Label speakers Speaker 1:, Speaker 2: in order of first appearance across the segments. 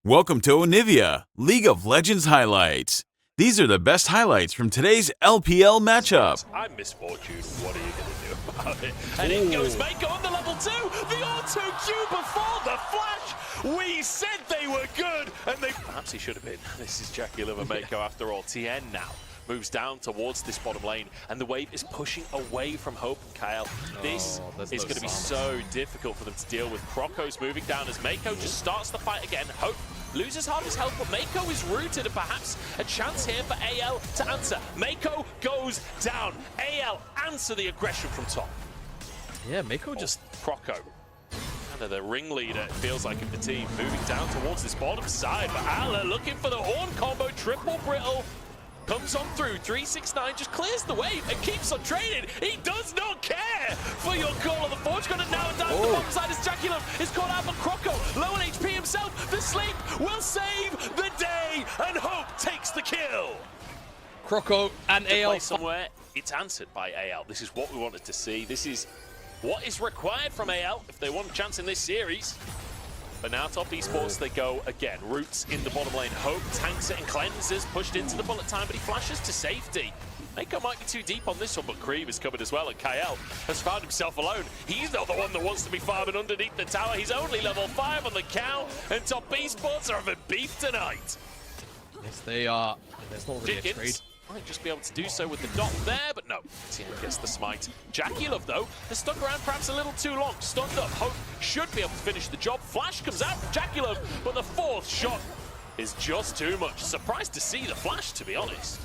Speaker 1: Welcome to Onivia, League of Legends highlights. These are the best highlights from today's LPL matchup.
Speaker 2: I'm Misfortune, what are you going to do about it? And in goes Mako on the level 2, the auto-Q before the flash! We said they were good, and they... Perhaps he should have been. This is Jackie Liver Mako after all. TN now moves down towards this bottom lane, and the wave is pushing away from Hope and Kyle. This is going to be so difficult for them to deal with. Croco's moving down as Mako just starts the fight again. Hope loses half his health, but Mako is rooted, and perhaps a chance here for AL to answer. Mako goes down. AL answer the aggression from top.
Speaker 3: Yeah, Mako just...
Speaker 2: Croco, kind of the ringleader, it feels like, of the team, moving down towards this bottom side, but Ala looking for the horn combo, triple brittle. Comes on through, 369 just clears the wave and keeps on trading. He does not care for your call on the Forge. Got it now down to the bottom side as Jackie is caught out, but Croco, low on HP himself. The sleep will save the day, and Hope takes the kill.
Speaker 3: Croco and AL
Speaker 2: somewhere. It's answered by AL. This is what we wanted to see. This is what is required from AL if they want a chance in this series. But now top Esports, they go again. Roots in the bottom lane. Hope tanks it and cleanses, pushed into the bullet time, but he flashes to safety. Mako might be too deep on this one, but Cream is covered as well, and Kyle has found himself alone. He's not the one that wants to be farming underneath the tower. He's only level 5 on the cow, and top Esports are having beef tonight.
Speaker 3: Yes, they are. There's not really a trade.
Speaker 2: Might just be able to do so with the dot there, but no. Tien gets the smite. Jackie Love, though, has stuck around perhaps a little too long. Stunned up. Hope should be able to finish the job. Flash comes out from Jackie Love, but the fourth shot is just too much. Surprised to see the flash, to be honest.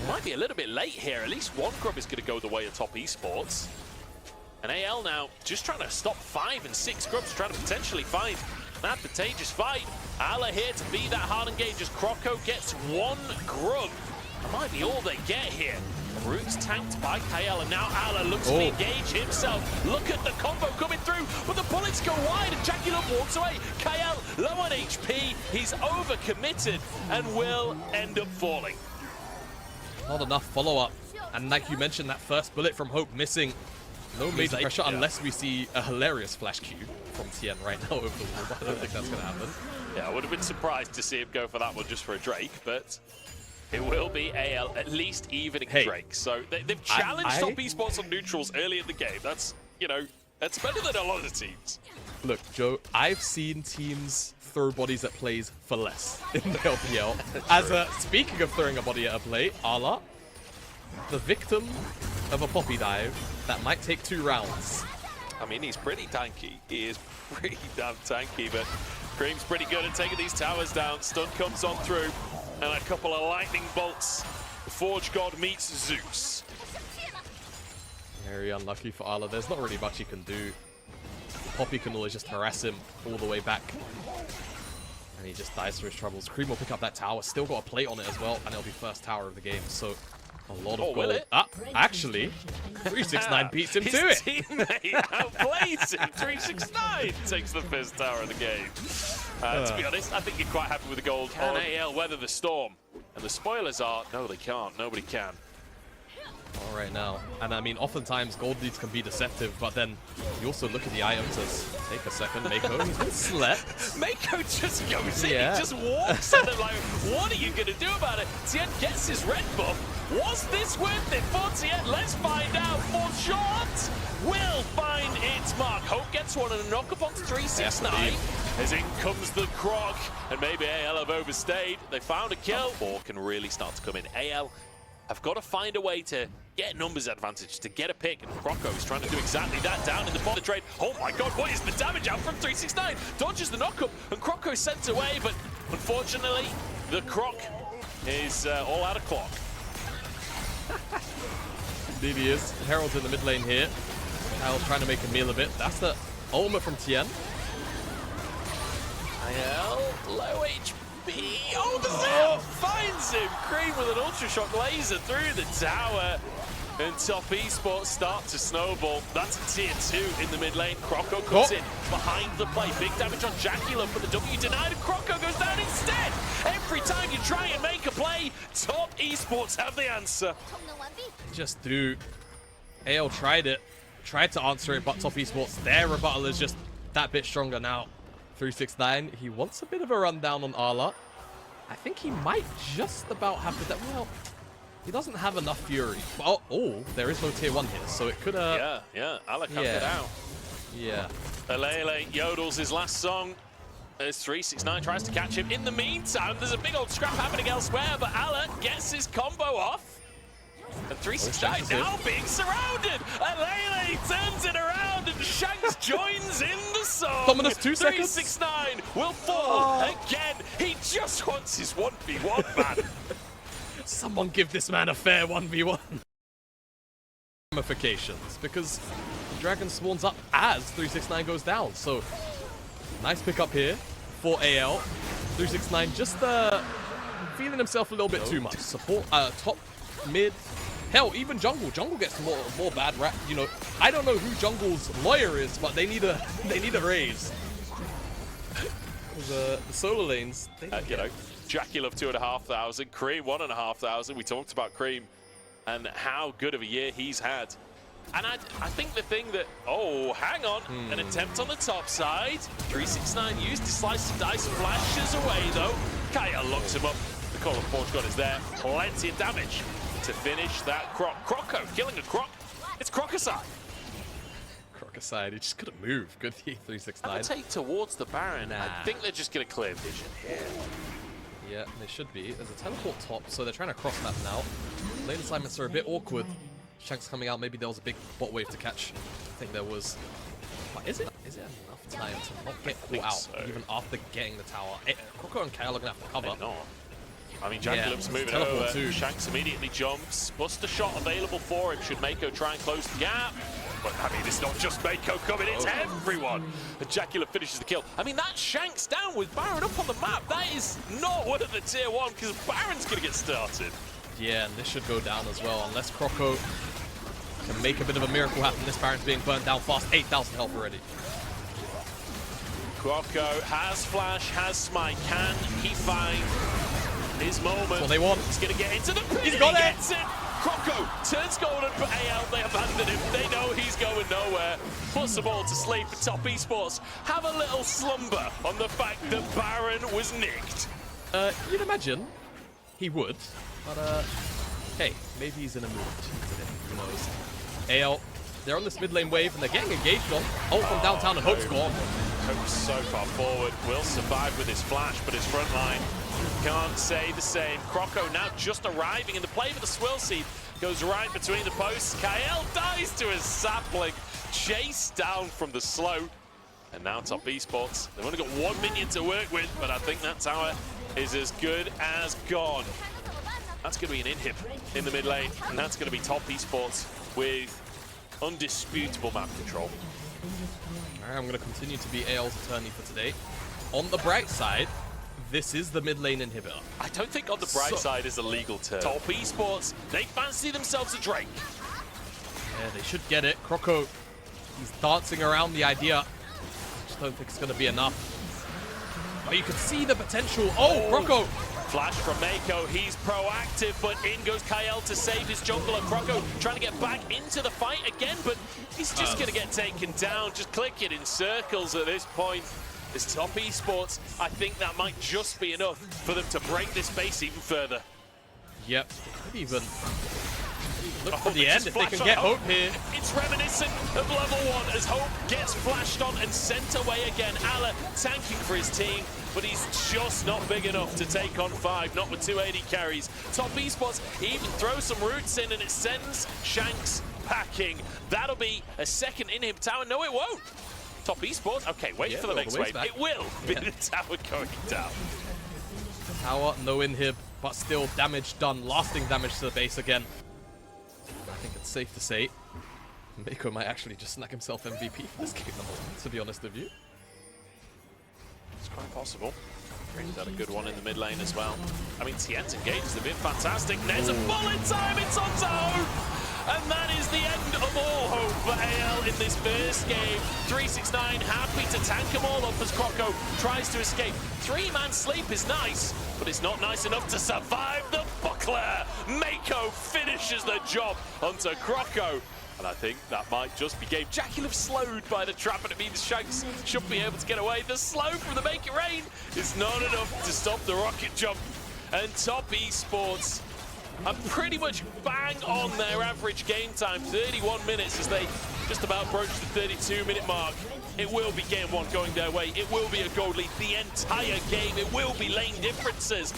Speaker 2: Might be a little bit late here. At least one grub is going to go the way of top Esports. And AL now just trying to stop 5 and 6 grubs, trying to potentially find an advantageous fight. Ala here to be that hard engage as Croco gets one grub. That might be all they get here. Roots tanked by Kyle, and now Ala looks to engage himself. Look at the combo coming through, but the bullets go wide, and Jackie Love walks away. Kyle, low on HP, he's overcommitted, and will end up falling.
Speaker 3: Not enough follow-up, and like you mentioned, that first bullet from Hope missing. No major pressure unless we see a hilarious flash Q from Tien right now over the wall. I don't think that's going to happen.
Speaker 2: Yeah, I would have been surprised to see him go for that one just for a Drake, but... it will be AL at least evening Drake. So they've challenged top Esports on neutrals early in the game. That's, you know, that's better than a lot of teams.
Speaker 3: Look, Joe, I've seen teams throw bodies at plays for less in the LPL. Speaking of throwing a body at a play, Ala, the victim of a poppy dive that might take 2 rounds.
Speaker 2: I mean, he's pretty tanky. He is pretty damn tanky, but Cream's pretty good at taking these towers down. Stun comes on through. And a couple of lightning bolts. The Forge God meets Zeus.
Speaker 3: Very unlucky for Ala. There's not really much he can do. Poppy can always just harass him all the way back. And he just dies through his troubles. Cream will pick up that tower. Still got a plate on it as well. And it'll be first tower of the game. So a lot of gold. Actually, 369 beats him to it.
Speaker 2: His teammate outplays him. 369 takes the first tower of the game. To be honest, I think you're quite happy with the gold. Can AL weather the storm? And the spoilers are, no, they can't. Nobody can.
Speaker 3: All right now. And I mean, oftentimes gold leads can be deceptive, but then you also look at the items as, take a second, Mako, he's been slept.
Speaker 2: Mako just goes in, he just walks in and like, what are you going to do about it? Tien gets his red buff. Was this worth it for Tien? Let's find out. For short, will find its mark. Hope gets one and a knock up onto 369. As in comes the Croc, and maybe AL have overstayed. They found a kill. 4 can really start to come in. AL have got to find a way to get numbers advantage, to get a pick, and Croco is trying to do exactly that down in the bottom trade. Oh my god, what is the damage out from 369? Dodges the knockup, and Croco is sent away, but unfortunately, the Croc is all out of clock.
Speaker 3: Indeed he is. Herald's in the mid lane here. Kyle's trying to make a meal of it. That's the ultimate from Tien.
Speaker 2: IL, low HP. Oh, the zap finds him. Cream with an ultra shock laser through the tower. And top Esports start to snowball. That's a tier 2 in the mid lane. Croco comes in behind the play. Big damage on Jackie Love, but the W denied, and Croco goes down instead. Every time you try and make a play, top Esports have the answer.
Speaker 3: Just do. AL tried it, tried to answer it, but top Esports, their rebuttal is just that bit stronger now. 369, he wants a bit of a rundown on Arla. I think he might just about have the... Well, he doesn't have enough Fury. Oh, there is no tier 1 here, so it could...
Speaker 2: Yeah, Arla can't get out.
Speaker 3: Yeah.
Speaker 2: Alele yodels his last song as 369 tries to catch him. In the meantime, there's a big old scrap happening elsewhere, but Ala gets his combo off. And 369 now being surrounded. Alele turns it around and Shanks joins in the song.
Speaker 3: Dominus 2 seconds.
Speaker 2: 369 will fall again. He just wants his 1v1, man.
Speaker 3: Someone give this man a fair 1v1. Ramifications, because the dragon spawns up as 369 goes down. So nice pick up here for AL. 369 just feeling himself a little bit too much. Support, top, mid, hell, even jungle. Jungle gets more bad rap. You know, I don't know who jungle's lawyer is, but they need a raise. The solo lanes, they
Speaker 2: you know, Jackie Love 2,500, Cream 1,500. We talked about Cream and how good of a year he's had. And I think the thing that, hang on, an attempt on the top side. 369 used his slice of dice, flashes away though. Kaya locks him up. The Call of Portugal is there. Plenty of damage to finish that Croc. Croco killing a Croc. It's Crocoside.
Speaker 3: Crocoside, he just couldn't move. Good 369.
Speaker 2: And a take towards the Baron. I think they're just going to clear vision here.
Speaker 3: Yeah, they should be. There's a teleport top, so they're trying to cross map now. Lane assignments are a bit awkward. Shanks coming out, maybe there was a big bot wave to catch. I think there was. But is it enough time to not get caught out, even after getting the tower? Croco and Kyle are going to have to cover.
Speaker 2: Not. I mean, Jackalup's moving over.
Speaker 3: Too.
Speaker 2: Shanks immediately jumps. Buster shot available for him. Should Mako try and close the gap? But I mean, it's not just Mako coming, it's everyone. And Jackalup finishes the kill. I mean, that Shanks down with Baron up on the map. That is not one of the tier 1 because Baron's going to get started. Yeah, and this should go down as well, unless Croco can make a bit of a miracle happen. This Baron's being burned down fast. 8,000 health already. Croco has flash, has smite. Can he find his moment?
Speaker 3: That's what they want.
Speaker 2: He's going to get into the pit.
Speaker 3: He's got it.
Speaker 2: Gets it. Croco turns golden for AL. They abandon him. They know he's going nowhere. Puts them all to sleep. Top Esports have a little slumber on the fact that Baron was nicked.
Speaker 3: You'd imagine he would, but hey, maybe he's in a mood today. Who knows? AL, they're on this mid lane wave and they're getting engaged on. From downtown and Hope's gone.
Speaker 2: Hope's so far forward. Will survive with his flash, but his front line can't say the same. Croco now just arriving in the play for the Swill Seed. Goes right between the posts. Kael dies to his sapling. Chased down from the slope. And now Top Esports. They've only got 1 minion to work with, but I think that tower is as good as gone. That's going to be an inhib in the mid lane, and that's going to be Top Esports with undisputable map control.
Speaker 3: All right, I'm going to continue to be AL's attorney for today. On the bright side, this is the mid lane inhibitor.
Speaker 2: I don't think on the bright side is a legal term. Top Esports, they fancy themselves a Drake.
Speaker 3: Yeah, they should get it. Croco, he's dancing around the idea. I just don't think it's going to be enough. But you can see the potential. Croco!
Speaker 2: Flash from Mako, he's proactive, but in goes Kael to save his jungler. Croco trying to get back into the fight again, but he's just going to get taken down. Just clicking in circles at this point. This Top Esports, I think that might just be enough for them to break this base even further.
Speaker 3: Yep, could even look for the end if they can get Hope here.
Speaker 2: It's reminiscent of level 1 as Hope gets flashed on and sent away again. Ala tanking for his team, but he's just not big enough to take on 5, not with 280 carries. Top Esports even throws some roots in and it sends Shanks packing. That'll be a second inhib tower. No, it won't. Top Esports, okay, wait for the next wave. It will be the tower going down.
Speaker 3: Tower, no inhib, but still damage done. Lasting damage to the base again. I think it's safe to say Mako might actually just snag himself MVP for this game, to be honest with you.
Speaker 2: It's quite possible. He's had a good one in the mid lane as well. I mean, Tien's engages have been fantastic. There's a bullet time, it's on zone! And that is the end of all hope for AL in this first game. 369 happy to tank them all up as Croco tries to escape. 3-man sleep is nice, but it's not nice enough to survive the buckler. Mako finishes the job onto Croco. And I think that might just be game. Jackie slowed by the trap, and it means Shanks should be able to get away. The slow from the Make It Rain is not enough to stop the rocket jump. And Top Esports are pretty much bang on their average game time. 31 minutes as they just about broach the 32-minute mark. It will be game one going their way. It will be a gold lead the entire game. It will be lane differences.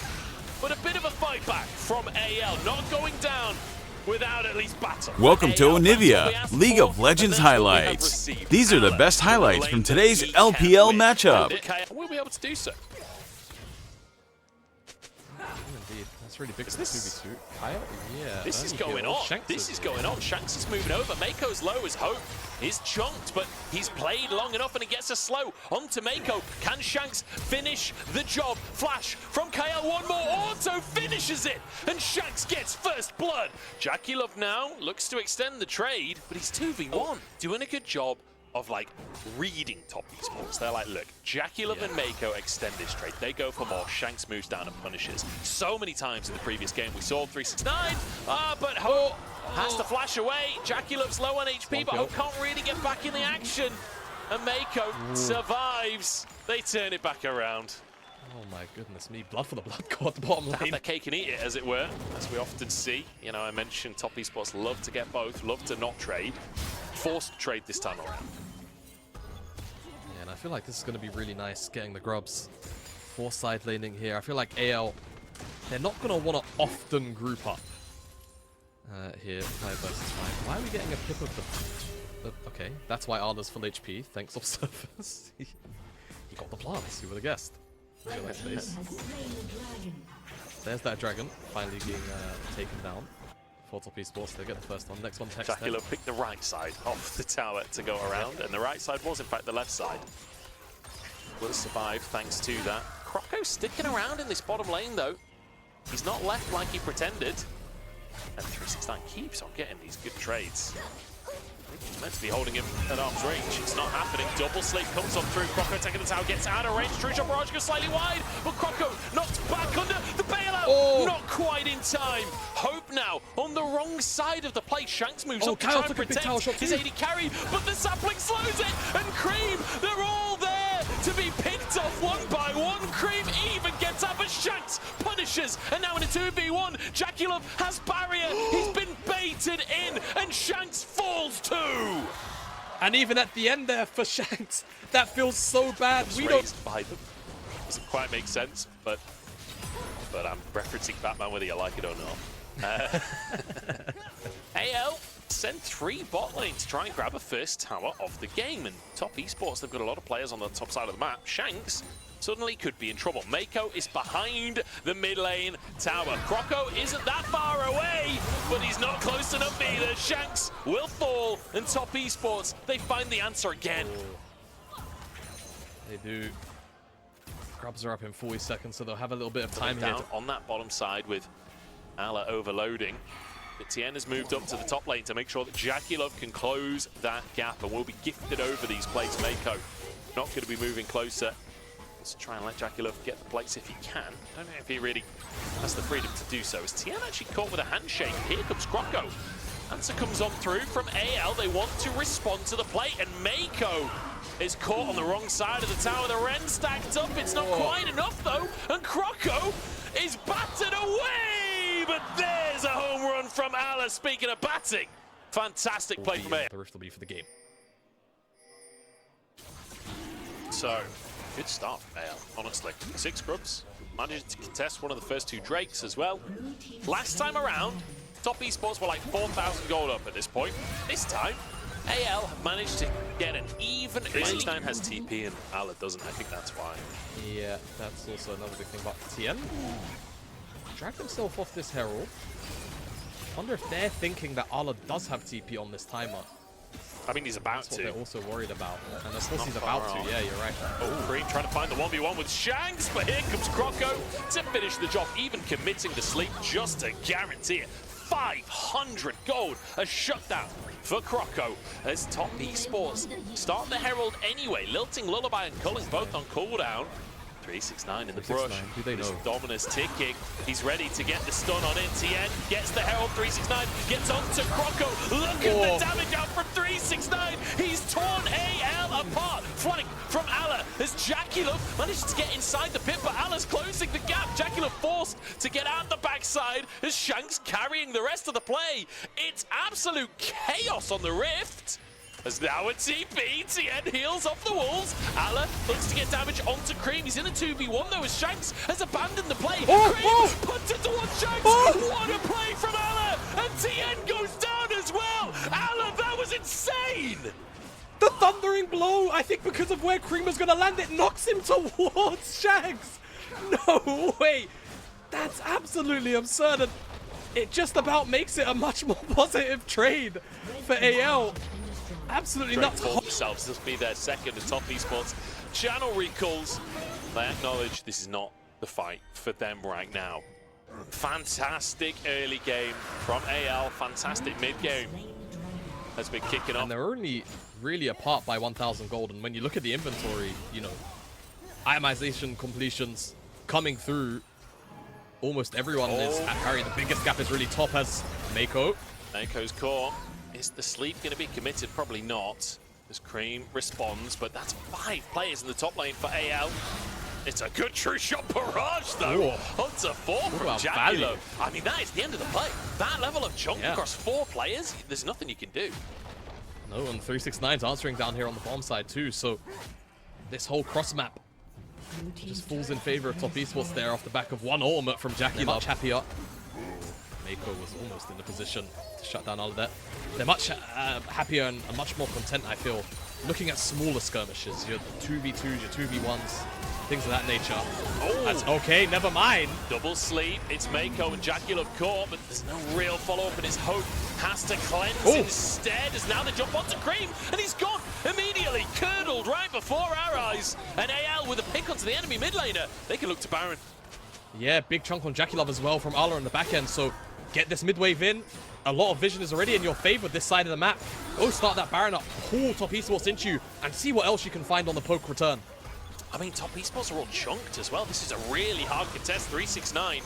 Speaker 2: But a bit of a fight back from AL, not going down without at least battle.
Speaker 1: Welcome to
Speaker 2: AL,
Speaker 1: Onivia,
Speaker 2: that's what we asked
Speaker 1: League
Speaker 2: for,
Speaker 1: of Legends
Speaker 2: and that's what we have
Speaker 1: highlights.
Speaker 2: received.
Speaker 1: These are the
Speaker 2: Alan,
Speaker 1: best highlights
Speaker 2: the
Speaker 1: from
Speaker 2: lane
Speaker 1: today's
Speaker 2: that he can
Speaker 1: LPL
Speaker 2: win.
Speaker 1: matchup.
Speaker 2: Okay, we'll be able to do so.
Speaker 3: Indeed, that's really big for the 2v2. PIA? Yeah.
Speaker 2: This is
Speaker 3: early
Speaker 2: going
Speaker 3: kill.
Speaker 2: on.
Speaker 3: Shanks
Speaker 2: This is going on. Shanks is moving over. Mako's low as Hope is chunked, but he's played long enough and he gets a slow onto Mako. Can Shanks finish the job? Flash from KL. One more. Auto finishes it, and Shanks gets first blood. Jackie Love now looks to extend the trade, but he's 2v1. Doing a good job of like reading Top Esports. They're like, look, Jackie Love and Mako extend this trade. They go for more. Shanks moves down and punishes. So many times in the previous game we saw 369, but Hope has to flash away. Jackie Love's low on HP, but Hope can't really get back in the action. And Mako survives. They turn it back around.
Speaker 3: Oh my goodness me, blood for the blood god, bottom
Speaker 2: Have
Speaker 3: lane.
Speaker 2: their cake and eat it, as it were, as we often see. You know, I mentioned Top Esports love to get both, love to not trade. Forced to trade this time around.
Speaker 3: Yeah, and I feel like this is going to be really nice, getting the grubs for side laning here. I feel like AL, they're not going to want to often group up here, 5 versus 5. Why are we getting a pip of the... okay, that's why Arda's full HP, thanks Observers. He got the plants, who would have guessed? Look at that space. There's that dragon, finally being taken down. For Top Esports, they get the first one. Next one, text.
Speaker 2: Jackie Love picked the right side off the tower to go around, and the right side was in fact the left side. Will survive thanks to that. Croco sticking around in this bottom lane though. He's not left like he pretended. And 369 keeps on getting these good trades. He's meant to be holding him at arm's range. It's not happening. Double sleep comes on through. Croco taking the tower, gets out of range. True shot barrage goes slightly wide, but Croco knocked back under the bailout.
Speaker 3: Oh.
Speaker 2: Not quite in time. Hope now on the wrong side of the play. Shanks moves up to
Speaker 3: Kyle
Speaker 2: try and
Speaker 3: took a big tower shot
Speaker 2: protect his
Speaker 3: too.
Speaker 2: AD carry, but the sapling slows it. And Cream, they're all there to be picked off one by one. Cream even gets up, but Shanks punishes. And now in a 2v1, Jackie Love has barrier. He's been baited in, and Shanks falls too.
Speaker 3: And even at the end there for Shanks, that feels so bad. We don't...
Speaker 2: Raised by them. Doesn't quite make sense, but I'm referencing Batman whether you like it or not. AL sent 3 bot lane to try and grab a first tower of the game, and Top Esports, they've got a lot of players on the top side of the map. Shanks suddenly could be in trouble. Mako is behind the mid lane tower. Croco isn't that far away, but he's not close enough either. Shanks will fall, and Top Esports, they find the answer again.
Speaker 3: They do. Grubs are up in 40 seconds, so they'll have a little bit of time here.
Speaker 2: Down on that bottom side with Ala overloading. But Tien has moved up to the top lane to make sure that Jackie Love can close that gap and will be gifted over these plates. Mako not going to be moving closer. Let's try and let Jackie Love get the plates if he can. I don't know if he really has the freedom to do so. Is Tien actually caught with a handshake? Here comes Croco. Answer comes on through from AL. They want to respond to the play, and Mako is caught on the wrong side of the tower. The Ren stacked up. It's not quite enough though, and Croco is battered away. But there's a home run from Ala. Speaking of batting, fantastic play from AL.
Speaker 3: The rift will be for the game.
Speaker 2: So, good start from AL, honestly. 6 grubs, managed to contest one of the first 2 Drakes as well. Last time around, Top Esports were like 4,000 gold up at this point. This time, AL have managed to get an even. Einstein has TP and Ala doesn't. I think that's why.
Speaker 3: Yeah, that's also another big thing about Tien. Dragged himself off this Herald. Wonder if they're thinking that Ala does have TP on this timer.
Speaker 2: I mean, he's about
Speaker 3: That's what
Speaker 2: to.
Speaker 3: they're also worried about. And of course
Speaker 2: Not
Speaker 3: he's
Speaker 2: far
Speaker 3: about
Speaker 2: off.
Speaker 3: to, yeah, you're right.
Speaker 2: Oh, Cream trying to find the 1v1 with Shanks, but here comes Croco to finish the job, even committing to sleep just to guarantee it. 500 gold, a shutdown for Croco as Top Esports start the Herald anyway. Lilting, Lullaby, and Culling both on cooldown. 369 in the brush.
Speaker 3: Do they know?
Speaker 2: Dominus ticking. He's ready to get the stun on it. TN gets the Herald. 369 gets onto Croco. Look at the damage out from 369. He's torn AL apart. Flank from Alla as Jackie manages to get inside the pit, but Alla's closing the gap. Jackie forced to get out the backside as Shanks carrying the rest of the play. It's absolute chaos on the Rift. As now a TP, TN heals off the walls. Alla looks to get damage onto Cream. He's in a 2v1 though as Shanks has abandoned the play. Cream puts it towards Shanks. What a play from Alla! And TN goes down as well. Alla, that was insane!
Speaker 3: The thundering blow, I think because of where Cream was going to land, it knocks him towards Shanks. No way. That's absolutely absurd. And it just about makes it a much more positive trade for AL. Absolutely nuts.
Speaker 2: Themselves, this will be their second at Top Esports. Channel recalls. They acknowledge this is not the fight for them right now. Fantastic early game from AL. Fantastic mid game has been kicking off.
Speaker 3: And they're only really apart by 1,000 gold. And when you look at the inventory, you know, itemization completions coming through. Almost everyone is at parry. The biggest gap is really top as Mako.
Speaker 2: Mako's caught. Is the sleep going to be committed? Probably not. As Cream responds, but that's 5 players in the top lane for AL. It's a good true shot barrage though. Hunter 4 from Jackie. I mean, that is the end of the play. That level of chunk across 4 players, there's nothing you can do.
Speaker 3: No, and 369's answering down here on the bomb side too, so this whole cross map just falls in favor of Top Esports there off the back of one ultimate from Jackie. Much happier. Mako was almost in the position to shut down all of that. They're much happier and much more content, I feel, looking at smaller skirmishes, your 2v2s, your 2v1s, things of that nature. That's okay, never mind.
Speaker 2: Double sleep, it's Mako and Jackie caught, but there's no real follow-up, and his Hope has to cleanse instead, as now they jump onto Cream, and he's gone immediately, curdled right before our eyes. And AL with a pick onto the enemy mid laner, they can look to Baron.
Speaker 3: Yeah, big chunk on Jackie as well from Arla on the back end, so get this mid wave in. A lot of vision is already in your favor this side of the map. Go start that Baron up, pull Top Esports into you, and see what else you can find on the poke return.
Speaker 2: I mean, Top Esports are all chunked as well. This is a really hard contest. 369,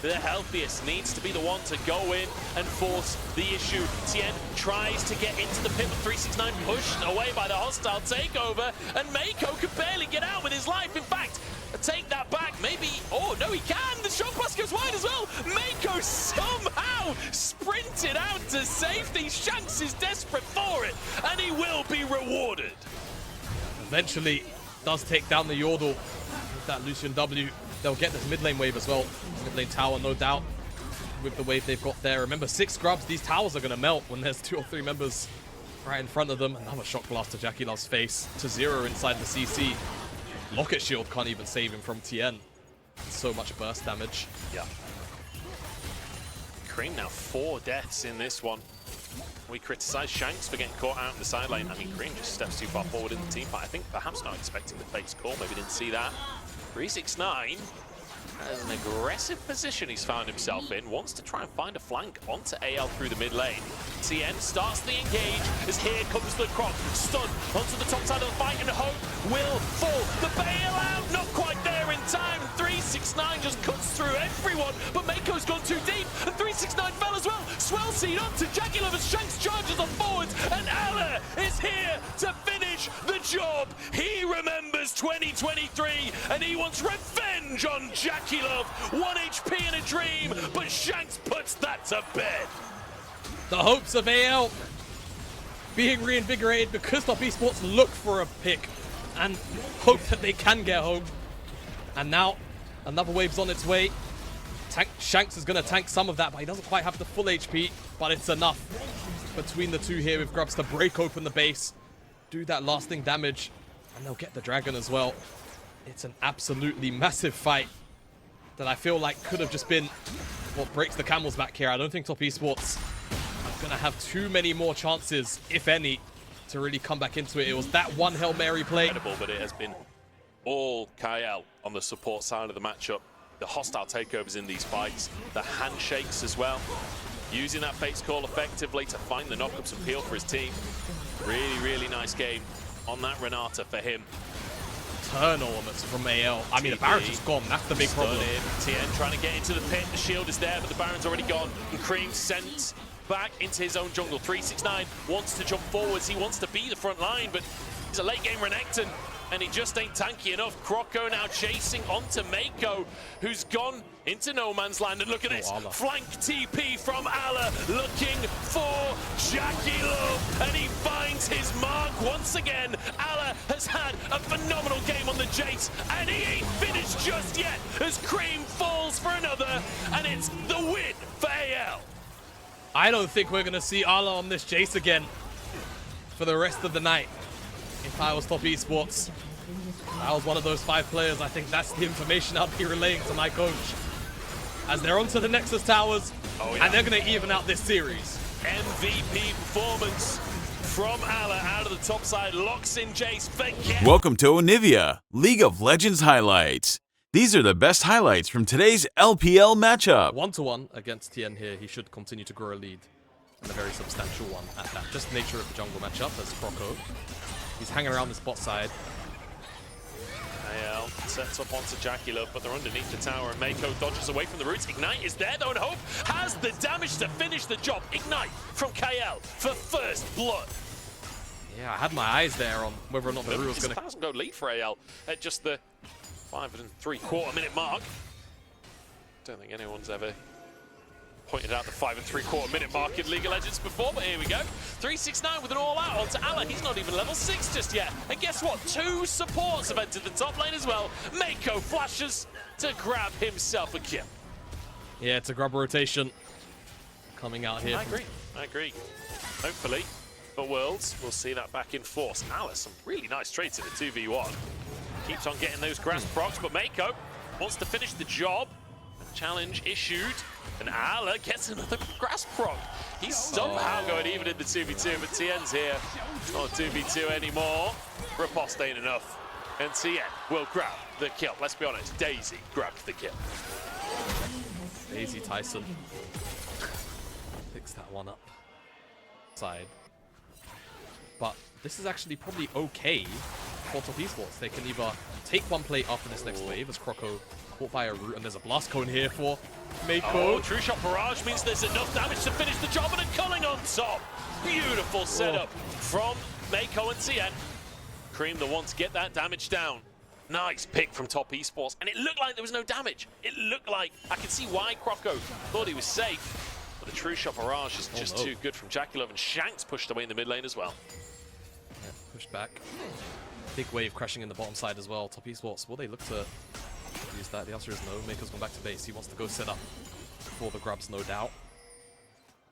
Speaker 2: the healthiest, needs to be the one to go in and force the issue. Tien tries to get into the pit, but 369 pushed away by the hostile takeover, and Mako could barely get out with his life. In fact, take that back, maybe. Oh, no, he can. The shot pass goes wide as well. Mako somehow sprinted out to safety. Shanks is desperate for it, and he will be rewarded.
Speaker 3: Eventually, does take down the Yordle with that Lucian W. They'll get this mid lane wave as well. Mid lane tower, no doubt, with the wave they've got there. Remember, 6 scrubs, these towers are going to melt when there's 2 or 3 members right in front of them. Another shock blast to Jackie Love's face, to 0 inside the CC. Locket shield can't even save him from Tien. So much burst damage.
Speaker 2: Yeah. Cream now 4 deaths in this one. We criticize Shanks for getting caught out in the side lane. I mean, Cream just steps too far forward in the team fight. I think perhaps not expecting the face call. Maybe didn't see that. 369 has an aggressive position he's found himself in. Wants to try and find a flank onto AL through the mid lane. Tien starts the engage as here comes the Croc. Stun onto the top side of the fight, and Hope will fall. The bailout, not quite there in time. 369 just cuts through everyone, but Mako's gone too deep, and 369 fell as well. Swell seed onto Jackie Love as Shanks charges on forwards, and Alla is here to finish the job. He remembers 2023, and he wants revenge on Jackie Love. 1 HP in a dream, but Shanks puts that to bed.
Speaker 3: The hopes of AL being reinvigorated because Top Esports look for a pick and hope that they can get home. And now another wave's on its way. Shanks is going to tank some of that, but he doesn't quite have the full HP, but it's enough between the two here with Grubs to break open the base, do that lasting damage, and they'll get the dragon as well. It's an absolutely massive fight that I feel like could have just been what breaks the camel's back here. I don't think Top Esports are going to have too many more chances, if any, to really come back into it. It was that one Hail Mary play.
Speaker 2: Incredible, but it has been all Kyle on the support side of the matchup. The hostile takeovers in these fights, the handshakes as well. Using that Fate's Call effectively to find the knockups and peel for his team. Really, really nice game on that Renata for him.
Speaker 3: turn elements from AL. I mean, the Baron's just gone. That's the big problem.
Speaker 2: TN trying to get into the pit. The shield is there, but the Baron's already gone. And Cream sent back into his own jungle. 369 wants to jump forwards. He wants to be the front line, but he's a late game Renekton, and he just ain't tanky enough. Croco now chasing onto Mako, who's gone into no man's land. And look at this, flank TP from Ala, looking for Jackie Love, and he finds his mark once again. Ala has had a phenomenal game on the Jace, and he ain't finished just yet as Cream falls for another, and it's the win for AL.
Speaker 3: I don't think we're going to see Ala on this Jace again for the rest of the night. If I was top esports, I was one of those 5 players. I think that's the information I'll be relaying to my coach. As they're onto the Nexus Towers, and they're going to even out this series.
Speaker 2: MVP performance from Ala out of the top side, locks in Jace. Forget.
Speaker 1: Welcome to Onivia, League of Legends highlights. These are the best highlights from today's LPL matchup.
Speaker 3: 1-1 against TN here. He should continue to grow a lead, and a very substantial one at that. Just the nature of the jungle matchup as Croco. He's hanging around this bot side.
Speaker 2: AL sets up onto Jackie Love, but they're underneath the tower, and Mako dodges away from the roots. Ignite is there though, and Hope has the damage to finish the job. Ignite from KL for first blood.
Speaker 3: Yeah, I had my eyes there on whether or not the root was going to...
Speaker 2: 1,000 gold lead for AL at just the 5 3/4 minute mark. Don't think anyone's ever pointed out the 5 3/4 minute mark in League of Legends before, but here we go. 369 with an all-out onto Ala. He's not even level 6 just yet. And guess what? 2 supports have entered the top lane as well. Mako flashes to grab himself a kill.
Speaker 3: Yeah, it's a grub rotation coming out here.
Speaker 2: I agree. Hopefully, for Worlds, we'll see that back in force. Ala, some really nice trades in the 2v1. Keeps on getting those grass procs, but Mako wants to finish the job. Challenge issued, and Ala gets another grass proc. He's somehow going even in the 2v2, but TN's here. Not 2v2 anymore. Riposte ain't enough, and TN will grab the kill. Let's be honest, Daisy grabbed the kill.
Speaker 3: Daisy Tyson picks that one up. Side. But this is actually probably okay for top esports. They can either take one plate after this next wave as Croco caught by a root, and there's a blast cone here for Mako.
Speaker 2: Oh, true shot barrage means there's enough damage to finish the job, and a culling on top. Beautiful setup from Mako and TN. Cream the one to get that damage down. Nice pick from top esports, and it looked like there was no damage. It looked like, I could see why Croco thought he was safe, but the true shot barrage is just too good from Jackie Love, and Shanks pushed away in the mid lane as well.
Speaker 3: Yeah, pushed back. Big wave crashing in the bottom side as well. Top esports, will they look to use that? The answer is no. Mako's gone back to base. He wants to go set up for the grubs, no doubt.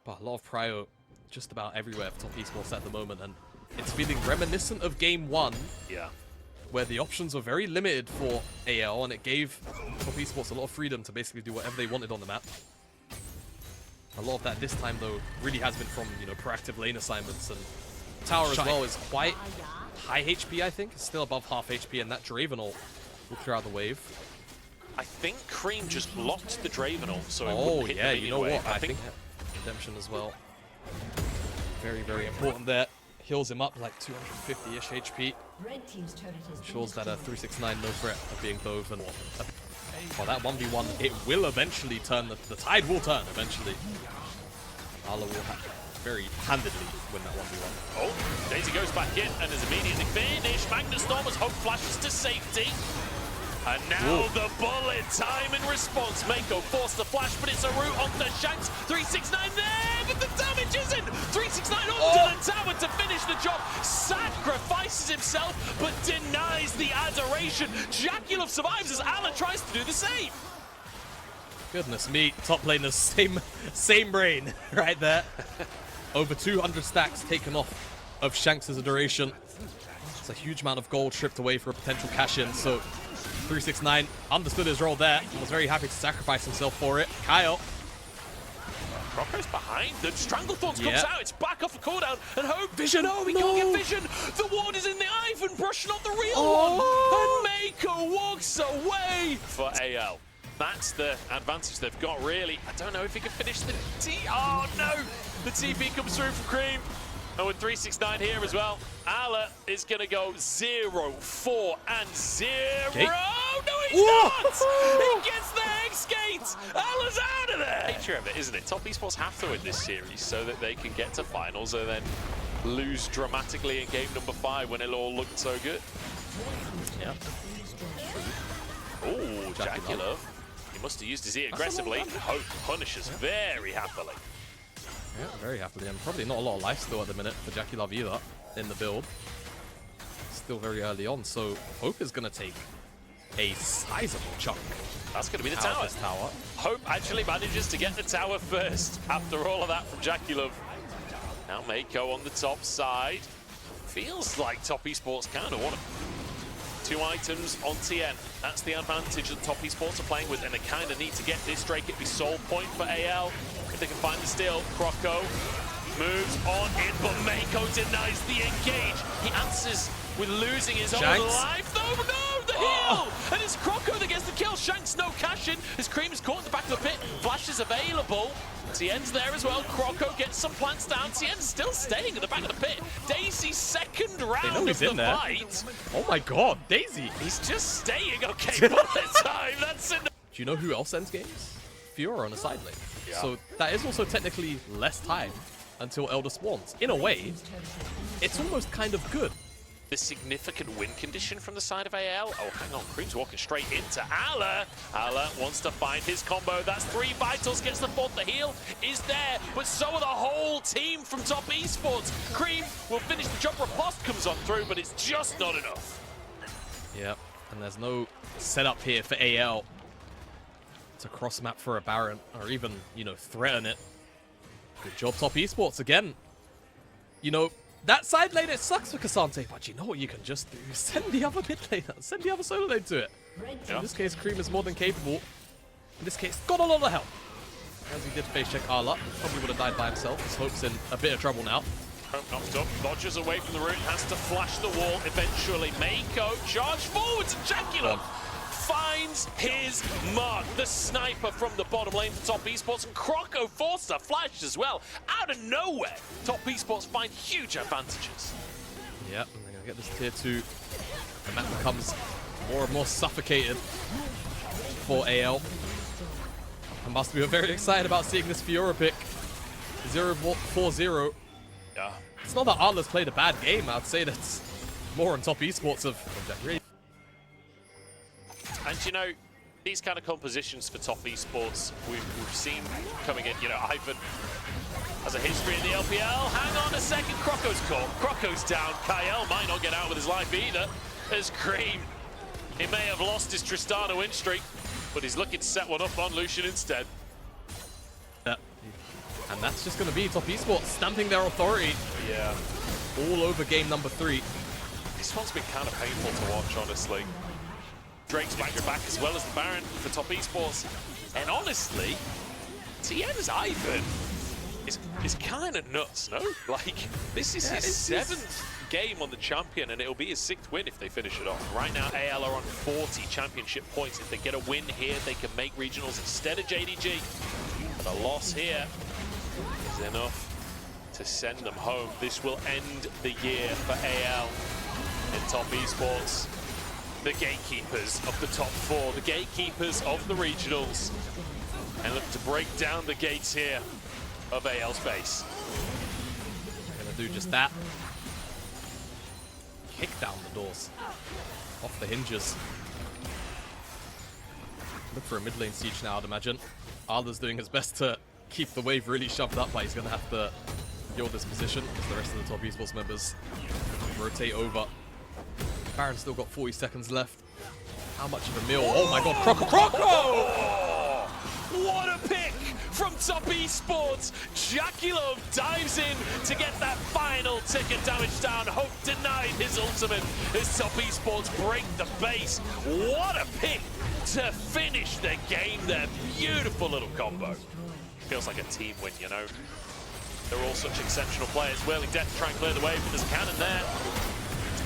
Speaker 3: But a lot of prio just about everywhere for top esports at the moment, and it's feeling reminiscent of game 1.
Speaker 2: Yeah.
Speaker 3: Where the options were very limited for AL, and it gave top esports a lot of freedom to basically do whatever they wanted on the map. A lot of that this time, though, really has been from, you know, proactive lane assignments, and tower as well is quite high HP, I think. It's still above half HP, and that Dravenol will clear out the wave.
Speaker 2: I think Cream just blocked the Dravenol, so it wouldn't hit the
Speaker 3: you know
Speaker 2: wave.
Speaker 3: what? I think Redemption as well. Very, very important there. Heals him up like 250-ish HP. Ensures that a 369 no threat of being dove, and well, that 1v1, it will eventually turn, the tide will turn eventually. Ala will very handedly win that 1v1.
Speaker 2: Oh, Daisy goes back in and is immediately finished. Magnus Storm as Hope flashes to safety. And now the bullet time in response. Mako forced the flash, but it's a root onto Shanks. 369 there, but the damage isn't. 369 onto the tower to finish the job. Sacrifices himself, but denies the adoration. Jackie Love survives as Ala tries to do the same.
Speaker 3: Goodness me, top laners, same brain right there. Over 200 stacks taken off of Shanks' adoration. It's a huge amount of gold stripped away for a potential cash-in, so 369 understood his role there and was very happy to sacrifice himself for it. Kyle.
Speaker 2: Croco's behind. The Stranglethorns comes out. It's back off a cooldown. And Hope.
Speaker 3: Vision.
Speaker 2: No, we can't get Vision. The ward is in the Ivan brush, not the real one. And Mako walks away for AL. That's the advantage they've got, really. I don't know if he can finish the T. Oh, no. The TP comes through from Cream. And with 369 here as well, Ala is going to go 0, 4, and 0.
Speaker 3: Okay.
Speaker 2: No, he's not! He gets the Hex Gate! Ala's out of there! Nature of it, isn't it? Top Esports have to win this series so that they can get to finals and then lose dramatically in game number 5 when it all looked so good.
Speaker 3: Yeah.
Speaker 2: Oh, Jackulov. He must have used his E aggressively. Hope punishes very happily.
Speaker 3: Yeah, very happily, and probably not a lot of life still at the minute for Jackie Love either in the build. Still very early on, so Hope is going to take a sizable chunk.
Speaker 2: That's going to be the
Speaker 3: out of
Speaker 2: tower.
Speaker 3: this tower.
Speaker 2: Hope actually manages to get the tower first after all of that from Jackulov. Now Mako on the top side. Feels like Top Esports kind of want to. 2 items on TN. That's the advantage that Top Esports are playing with, and they kind of need to get this. Drake at the soul point for AL. If they can find the steal, Croco moves on in, but Mako denies the engage. He answers with losing his own life, though. No, the heal! And it's Croco that gets the kill. Shanks, no cash in. His Cream is caught in the back of the pit. Flash is available. Tien's there as well. Croco gets some plants down. Tien's still staying at the back of the pit. Daisy's second round of the fight.
Speaker 3: Oh my god, Daisy!
Speaker 2: He's just staying okay for the time. That's it.
Speaker 3: Do you know who else ends games? Fiora on a side lane.
Speaker 2: Yeah.
Speaker 3: So that is also technically less time until Elder spawns. In a way, it's almost kind of good.
Speaker 2: The significant win condition from the side of AL. Oh, hang on. Cream's walking straight into Ala. Ala wants to find his combo. That's 3 vitals. Gets the 4th. The heal is there. But so are the whole team from Top Esports. Cream will finish the job. Riposte comes on through, but it's just not enough.
Speaker 3: Yep. And there's no setup here for AL to cross map for a Baron or even, you know, threaten it. Good job, Top Esports again. You know, that side lane, it sucks for Cassante, but you know what you can just do? Send the other mid laner, send the other solo lane to it. In this case, Cream is more than capable. In this case, got a lot of help. As he did face check Arla, probably would have died by himself. His Hope's in a bit of trouble now.
Speaker 2: Hope knocked up, dodges away from the root, has to flash the wall eventually. Mako charge forward to Jackulov. Finds his mark. The sniper from the bottom lane for Top Esports, and Croco forced a flash as well. Out of nowhere, Top Esports find huge advantages.
Speaker 3: Yep, and they're going to get this tier 2. The map becomes more and more suffocated for AL. I must be very excited about seeing this Fiora pick. 0-4-0.
Speaker 2: Yeah.
Speaker 3: It's not that Arla's played a bad game. I'd say that's more on Top Esports of Jack.
Speaker 2: And you know, these kind of compositions for Top Esports, we've seen coming in. You know, Ivan has a history in the LPL. Hang on a second, Croco's caught. Croco's down. Kyle might not get out with his life either. As Cream, he may have lost his Tristana win streak, but he's looking to set one up on Lucian instead.
Speaker 3: And that's just going to be Top Esports stamping their authority.
Speaker 2: Yeah.
Speaker 3: All over game number 3.
Speaker 2: This one's been kind of painful to watch, honestly. Drake's back as well as the Baron for Top Esports. And honestly, TN's Ivan is kind of nuts, no? Like, this is his 7th game on the champion, and it'll be his 6th win if they finish it off. Right now, AL are on 40 championship points. If they get a win here, they can make regionals instead of JDG. But a loss here is enough to send them home. This will end the year for AL in Top Esports. The gatekeepers of the top 4, the gatekeepers of the regionals, and look to break down the gates here of AL space.
Speaker 3: Gonna do just that. Kick down the doors. Off the hinges. Look for a mid lane siege now, I'd imagine. Arla's doing his best to keep the wave really shoved up, but he's gonna have to yield this position as the rest of the Top Esports members rotate over. Baron still got 40 seconds left. How much of a meal? Oh my god, Croco!
Speaker 2: Oh, what a pick from Top Esports. Jackulov dives in to get that final ticket damage down. Hope denied his ultimate as Top Esports break the base. What a pick to finish the game there. Beautiful little combo. Feels like a team win, you know. They're all such exceptional players. Whirling Death to try and clear the way, but there's a cannon there.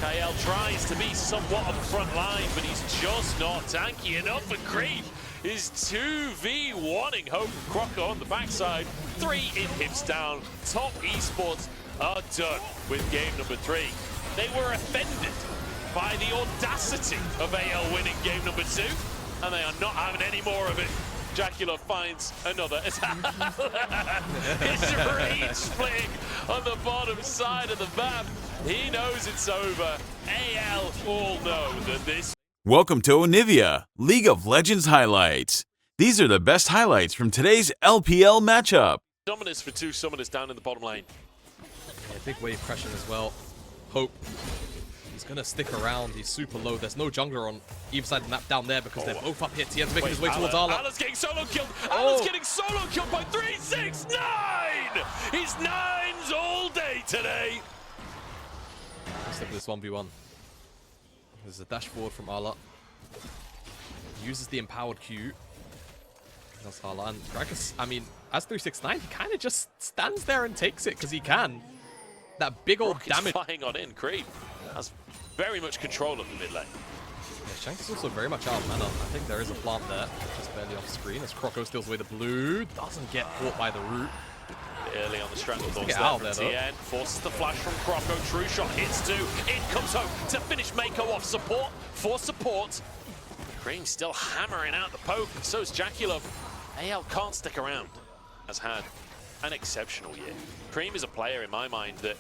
Speaker 2: KL tries to be somewhat on the front line, but he's just not tanky enough, and Creed is 2v1ing Hope and Croco on the backside. 3 in-hips down. Top Esports are done with game number 3. They were offended by the audacity of AL winning game number 2, and they are not having any more of it. Jacula finds another attack. His rage splitting on the bottom side of the map. He knows it's over. AL all know that this.
Speaker 1: Welcome to Onivia, League of Legends highlights. These are the best highlights from today's LPL matchup.
Speaker 2: Summoners for 2 summoners down in the bottom lane.
Speaker 3: Yeah, big wave pressure as well. Hope. He's going to stick around. He's super low. There's no jungler on either side of the map down there because they're both up here. TN's making his way towards Ala.
Speaker 2: Ala's getting solo killed. Ala's getting solo killed by 369! He's 9s all day today.
Speaker 3: Let's look at this 1v1. There's a dash forward from Ala. He uses the empowered Q. That's Ala. And Gragas, I mean, as 369, he kind of just stands there and takes it because he can. That big old damage.
Speaker 2: Flying on in. Creep has very much control of the mid lane.
Speaker 3: Yeah, Shanks is also very much out of mana. I think there is a plant there, just barely off screen as Croco steals away the blue. Doesn't get caught by the root.
Speaker 2: Early on the Stranglethorns
Speaker 3: there
Speaker 2: from
Speaker 3: though.
Speaker 2: TN. Forces the flash from Croco. True shot hits 2. In comes Hope to finish Mako off. Support for support. Cream still hammering out the poke, and so is Jacula. AL can't stick around. Has had an exceptional year. Cream is a player in my mind that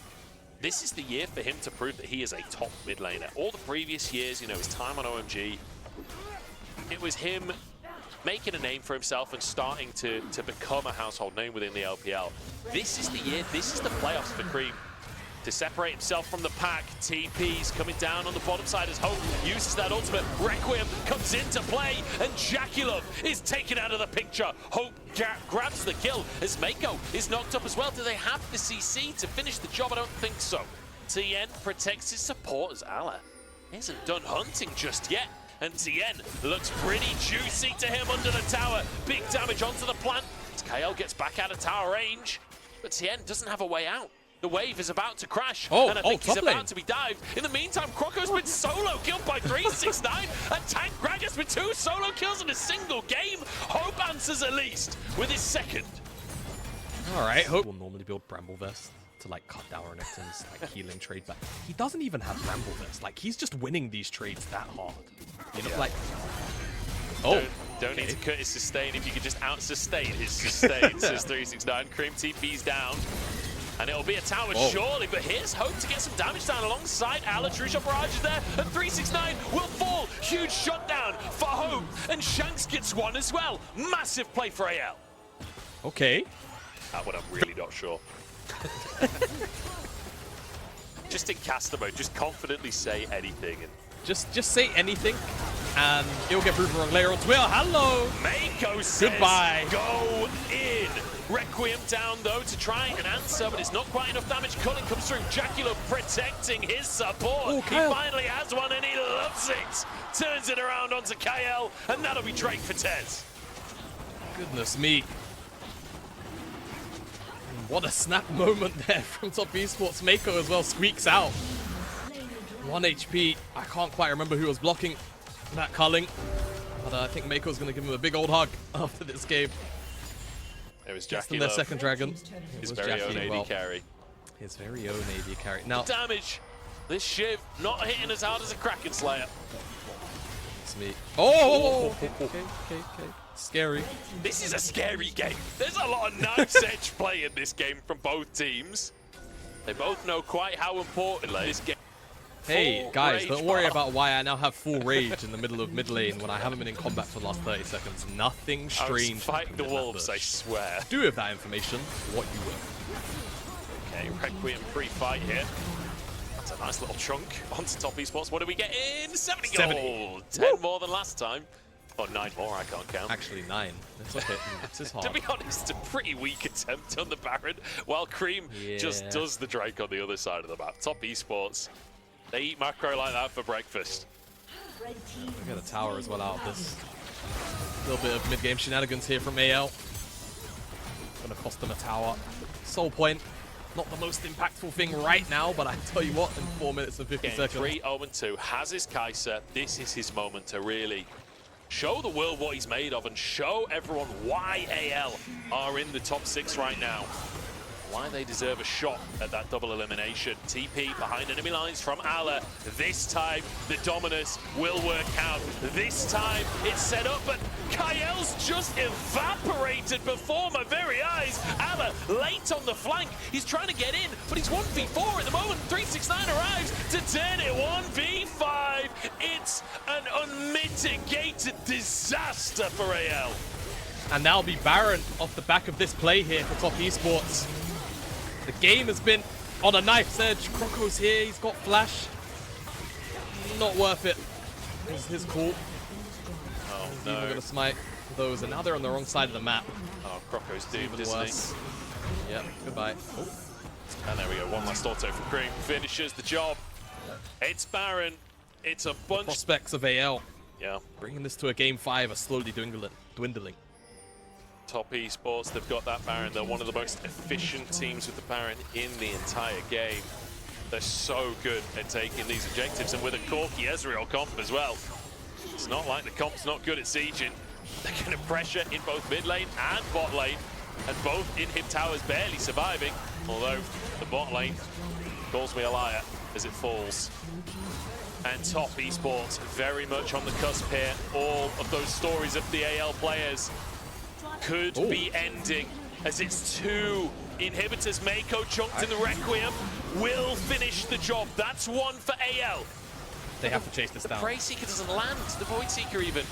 Speaker 2: this is the year for him to prove that he is a top mid laner. All the previous years, you know, his time on OMG, it was him making a name for himself and starting to become a household name within the LPL. This is the year, this is the playoffs for Cream to separate himself from the pack. TP's coming down on the bottom side as Hope uses that ultimate. Requiem comes into play and Jacula is taken out of the picture. Hope grabs the kill as Mako is knocked up as well. Do they have the CC to finish the job? I don't think so. TN protects his support as Ala isn't done hunting just yet. And TN looks pretty juicy to him under the tower. Big damage onto the plant. KL gets back out of tower range, but TN doesn't have a way out. The wave is about to crash, and I think he's about to be dived. In the meantime, Croco's been solo killed by 369, and Tank Gragas with 2 solo kills in a single game. Hope answers at least with his second.
Speaker 3: All right, Hope will normally build Bramble Vest to like cut down Renekton's like healing trade, but he doesn't even have Bramble Vest. Like he's just winning these trades that hard. You know, like
Speaker 2: don't need to cut his sustain if you could just out-sustain his sustain, says 369. Cream TP's down. And it'll be a tower surely, but here's Hope to get some damage down alongside Ala. True shot barrage is there, and 369 will fall. Huge shutdown for Hope, and Shanks gets one as well. Massive play for AL.
Speaker 3: okay.
Speaker 2: That one I'm really not sure. Just in caster mode, just confidently say anything. And
Speaker 3: Just say anything, and it'll get proven wrong later on. Well, hello.
Speaker 2: Mako says,
Speaker 3: goodbye.
Speaker 2: Go in. Requiem down though to try and answer, but it's not quite enough damage. Culling comes through. Jacula protecting his support. He finally has one and he loves it. Turns it around onto KL, and that'll be Drake for TES.
Speaker 3: Goodness me. What a snap moment there from top Esports. Mako as well squeaks out. 1 HP. I can't quite remember who was blocking that culling, but I think Mako's going to give him a big old hug after this game.
Speaker 2: It was Jackie
Speaker 3: their second dragon.
Speaker 2: His very own AD carry.
Speaker 3: His very own AD carry. Now,
Speaker 2: damage. This Shiv not hitting as hard as a Kraken Slayer.
Speaker 3: It's me. Oh! Okay. Scary.
Speaker 2: This is a scary game. There's a lot of knife's edge play in this game from both teams. They both know quite how important this game.
Speaker 3: Hey, guys, don't worry about why I now have full rage in the middle of mid lane when I haven't been in combat for the last 30 seconds. Nothing strange.
Speaker 2: Fighting the wolves, I swear.
Speaker 3: Do with that information what you will.
Speaker 2: Okay, Requiem pre-fight here. That's a nice little chunk onto top Esports. What do we get in? 70 gold! 10 more than last time. Or 9 more, I can't count.
Speaker 3: Actually, 9. It's okay. This is hard.
Speaker 2: To be honest, a pretty weak attempt on the Baron, while Cream just does the Drake on the other side of the map. Top Esports. They eat macro like that for breakfast.
Speaker 3: We get a tower as well out of this. A little bit of mid-game shenanigans here from AL. Gonna cost them a tower. Soul point. Not the most impactful thing right now, but I tell you what, in 4 minutes and 50 seconds.
Speaker 2: 3-0-2 has his Kai'Sa. This is his moment to really show the world what he's made of and show everyone why AL are in the top 6 right now. why they deserve a shot at that double elimination. TP behind enemy lines from Ala. This time, the Dominus will work out. This time, it's set up, but Kael's just evaporated before my very eyes. Ala late on the flank. He's trying to get in, but he's 1v4 at the moment. 369 arrives to turn it 1v5. It's an unmitigated disaster for AL.
Speaker 3: And that'll be Baron off the back of this play here for Top Esports. The game has been on a knife's edge. Croco's here, he's got flash. Not worth it. His call.
Speaker 2: Oh
Speaker 3: no. Even gonna smite those, and now they're on the wrong side of the map.
Speaker 2: Oh, Croco's doomed,
Speaker 3: Even
Speaker 2: isn't
Speaker 3: worse. Yep, goodbye. Oh.
Speaker 2: And there we go, one last auto from Cream. Finishes the job. It's Baron. It's a bunch.
Speaker 3: Prospects of AL.
Speaker 2: Yeah.
Speaker 3: Bringing this to a game 5 are slowly dwindling.
Speaker 2: Top Esports, they've got that Baron. They're one of the most efficient teams with the Baron in the entire game. They're so good at taking these objectives, and with a Corki Ezreal comp as well. It's not like the comp's not good at sieging. They're going to pressure in both mid lane and bot lane, and both inhib towers barely surviving, although the bot lane calls me a liar as it falls. And Top Esports very much on the cusp here. All of those stories of the AL players could be ending, as it's 2 inhibitors. Mako chunked in the Requiem will finish the job. That's 1 for AL.
Speaker 3: They have to chase this down.
Speaker 2: The Prey Seeker doesn't land, the Void Seeker even.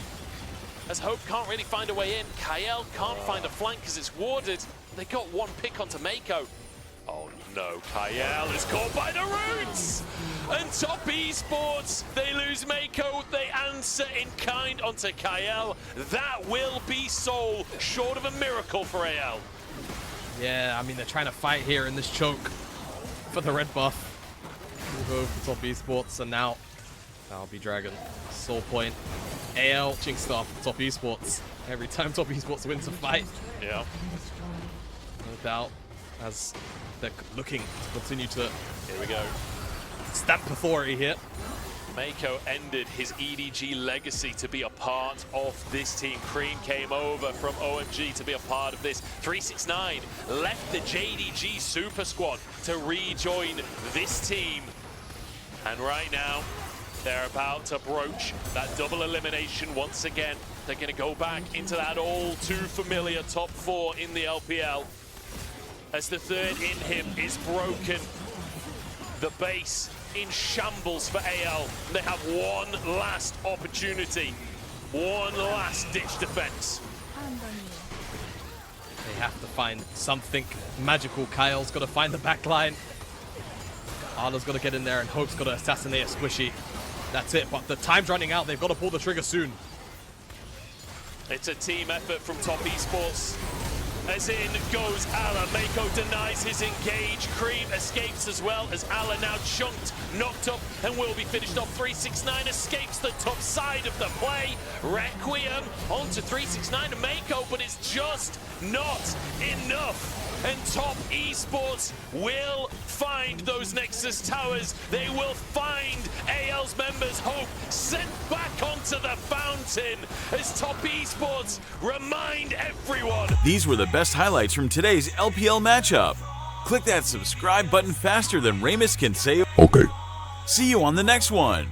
Speaker 2: As Hope can't really find a way in. Kael can't find a flank because it's warded. They got 1 pick onto Mako. Oh no, Kael is caught by the roots! And Top Esports, they lose Mako, they answer in kind onto Kael. That will be soul, short of a miracle for AL.
Speaker 3: Yeah, I mean, they're trying to fight here in this choke for the red buff. We'll go for Top Esports, and now that'll be Dragon. Soul Point. AL, Jinx Star for Top Esports. Every time Top Esports wins a fight.
Speaker 2: Yeah.
Speaker 3: No doubt, as they're looking to continue to
Speaker 2: Here we go.
Speaker 3: stamp authority here.
Speaker 2: Mako ended his EDG legacy to be a part of this team. Cream came over from OMG to be a part of this. 369 left the JDG Super Squad to rejoin this team. And right now, they're about to broach that double elimination once again. They're going to go back into that all too familiar top 4 in the LPL. As the third inhib is broken, the base in shambles for AL. They have one last opportunity, one last ditch defense.
Speaker 3: They have to find something magical. Kyle's got to find the back line. Arla's got to get in there, and Hope's got to assassinate a Squishy. That's it, but the time's running out. They've got to pull the trigger soon.
Speaker 2: It's a team effort from Top Esports. As in goes Ala. Mako denies his engage. Cream escapes as well, as Ala now chunked, knocked up, and will be finished off. 369 escapes the top side of the play. Requiem onto 369 and Mako, but it's just not enough. And Top Esports will find those Nexus towers. They will find AL's members' hope sent back onto the fountain as Top Esports remind everyone.
Speaker 1: These were the best highlights from today's LPL matchup. Click that subscribe button faster than Ramus can say.
Speaker 4: Okay.
Speaker 1: See you on the next one.